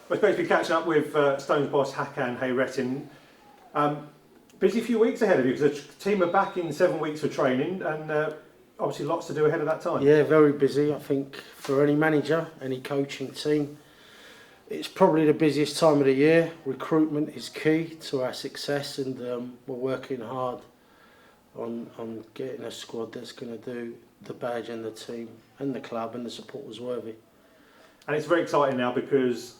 We're supposed to be catching up with Stones boss Hakan Hayrettin. Busy few weeks ahead of you because the team are back in 7 weeks for training and obviously lots to do ahead of that time. Yeah, very busy. I think for any manager, any coaching team, it's probably the busiest time of the year. Recruitment is key to our success, and we're working hard on getting a squad that's going to do the badge and the team and the club and the supporters worthy. And it's very exciting now because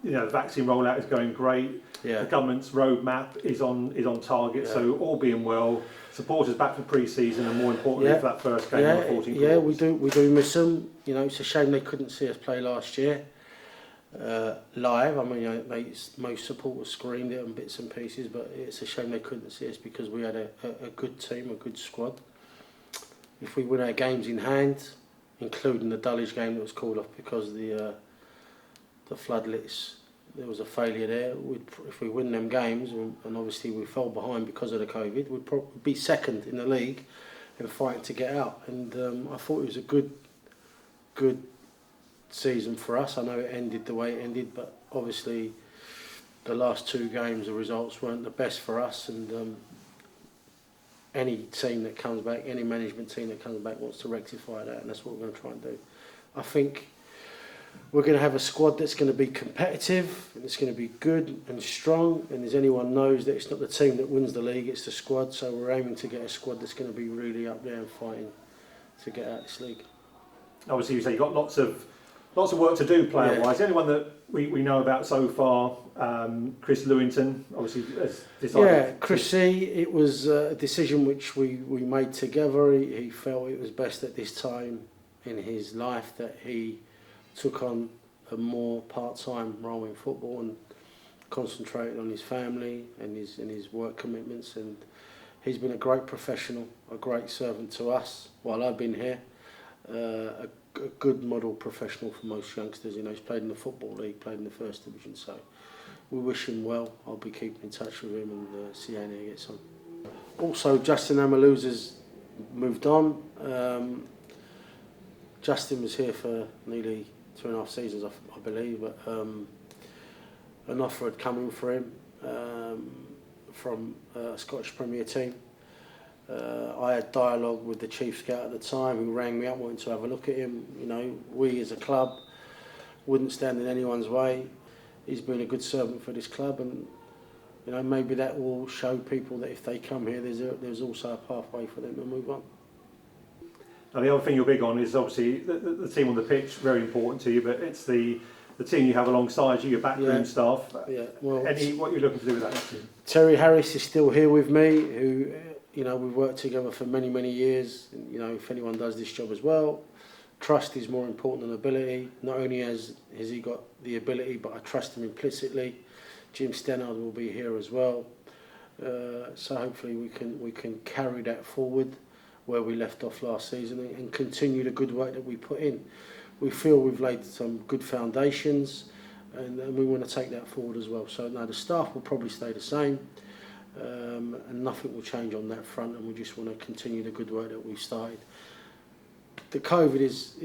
the vaccine rollout is going great. Yeah. The government's roadmap is on target. Yeah. So all being well, supporters back for pre-season and more importantly for that first game on the 14th. Yeah, we do miss them. It's a shame they couldn't see us play last year live. I mean, most supporters screamed it on bits and pieces, but it's a shame they couldn't see us because we had a good team, a good squad. If we win our games in hand, including the Dulwich game that was called off because of the floodlights, there was a failure there. If we win them games, and obviously we fell behind because of the COVID, we'd probably be second in the league and fighting to get out. And I thought it was a good season for us. I know it ended the way it ended, but obviously the last two games, the results weren't the best for us. And any team that comes back, any management team that comes back wants to rectify that, and that's what we're going to try and do. I think we're going to have a squad that's going to be competitive and it's going to be good and strong, and as anyone knows that it's not the team that wins the league, it's the squad. So we're aiming to get a squad that's going to be really up there and fighting to get out of this league. Obviously you say you've got lots of work to do player wise. The only one that we know about so far, Chris Lewington, obviously has decided. Yeah, Chrissy, it was a decision which we made together. He felt it was best at this time in his life that he took on a more part-time role in football and concentrated on his family and his work commitments. And he's been a great professional, a great servant to us while I've been here. A good model professional for most youngsters. He's played in the Football League, played in the First Division, so we wish him well. I'll be keeping in touch with him and see how he gets on. Also, Justin Amaluza's moved on. Justin was here for nearly 2.5 seasons, I believe, but an offer had come in for him from a Scottish Premier team. I had dialogue with the chief scout at the time, who rang me up wanting to have a look at him. We as a club wouldn't stand in anyone's way. He's been a good servant for this club, and maybe that will show people that if they come here, there's also a pathway for them to move on. Now the other thing you're big on is obviously the team on the pitch, very important to you, but it's the team you have alongside you, your backroom staff. Yeah. Well, what you're looking to do with that next season? Terry Harris is still here with me, who we've worked together for many years. And, if anyone does this job as well, trust is more important than ability. Not only has he got the ability, but I trust him implicitly. Jim Stannard will be here as well. So hopefully we can carry that forward where we left off last season and continue the good work that we put in. We feel we've laid some good foundations, and we want to take that forward as well. So now the staff will probably stay the same, and nothing will change on that front, and we just want to continue the good work that we've started. The COVID is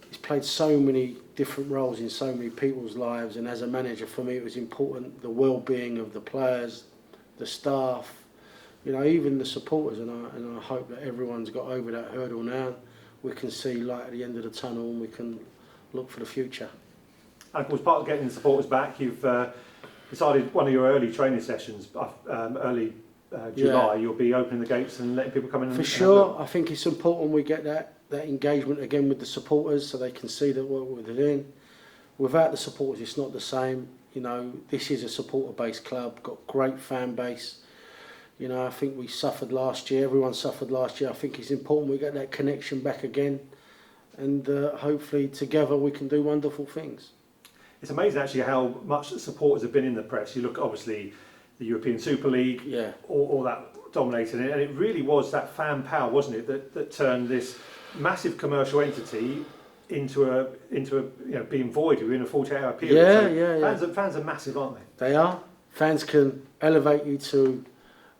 it's played so many different roles in so many people's lives, and as a manager, for me, it was important, the well-being of the players, the staff, even the supporters, and I hope that everyone's got over that hurdle now. We can see light at the end of the tunnel, and we can look for the future. And of course, part of getting the supporters back, you've decided one of your early training sessions, early July, you'll be opening the gates and letting people come in. For sure, I think it's important we get that engagement again with the supporters, so they can see that what we're doing. Without the supporters, it's not the same. This is a supporter-based club, got great fan base. I think we suffered last year. Everyone suffered last year. I think it's important we get that connection back again, and hopefully together we can do wonderful things. It's amazing actually how much the supporters have been in the press. You look obviously the European Super League, all that dominated it, and it really was that fan power, wasn't it, that turned this massive commercial entity into being void within a 48-hour period. Fans are massive, aren't they? They are. Fans can elevate you to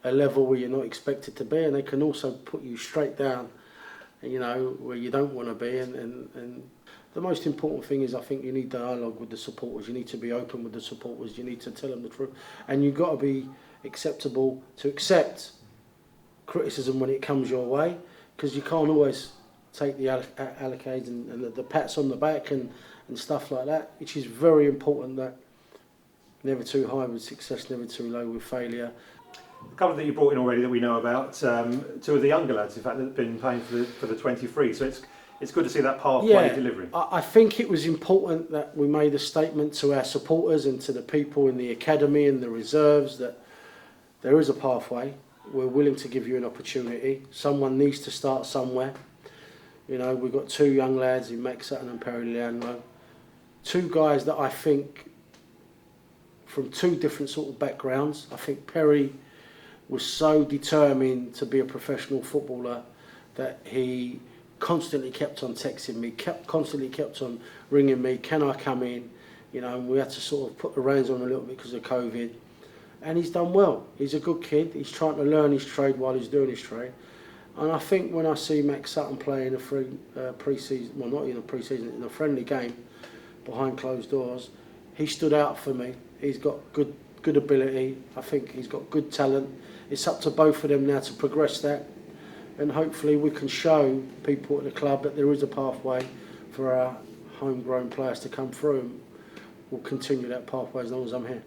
a level where you're not expected to be, and they can also put you straight down, where you don't want to be, and the most important thing is I think you need dialogue with the supporters. You need to be open with the supporters. You need to tell them the truth, and you've got to be acceptable to accept criticism when it comes your way, because you can't always take the allocations and the pats on the back and stuff like that, which is very important. That never too high with success, never too low with failure. A couple that you brought in already that we know about, two of the younger lads, in fact, that have been playing for the 23. So it's good to see that pathway delivering. I think it was important that we made a statement to our supporters and to the people in the academy and the reserves that there is a pathway. We're willing to give you an opportunity. Someone needs to start somewhere. You know, we've got two young lads in Max Sutton and Perry Leandro. Two guys that I think, from two different sort of backgrounds. I think Perry was so determined to be a professional footballer that he constantly kept on texting me, constantly kept on ringing me, can I come in? You know, and we had to sort of put the reins on a little bit because of COVID. And he's done well. He's a good kid. He's trying to learn his trade while he's doing his trade. And I think when I see Max Sutton play in a pre-season, well, not in a pre-season, in a friendly game behind closed doors, he stood out for me. He's got good ability. I think he's got good talent. It's up to both of them now to progress that, and hopefully we can show people at the club that there is a pathway for our homegrown players to come through, and we'll continue that pathway as long as I'm here.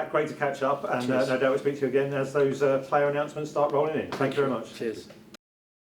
Great to catch up, and no doubt we'll speak to you again as those player announcements start rolling in. Thank you very much. Cheers.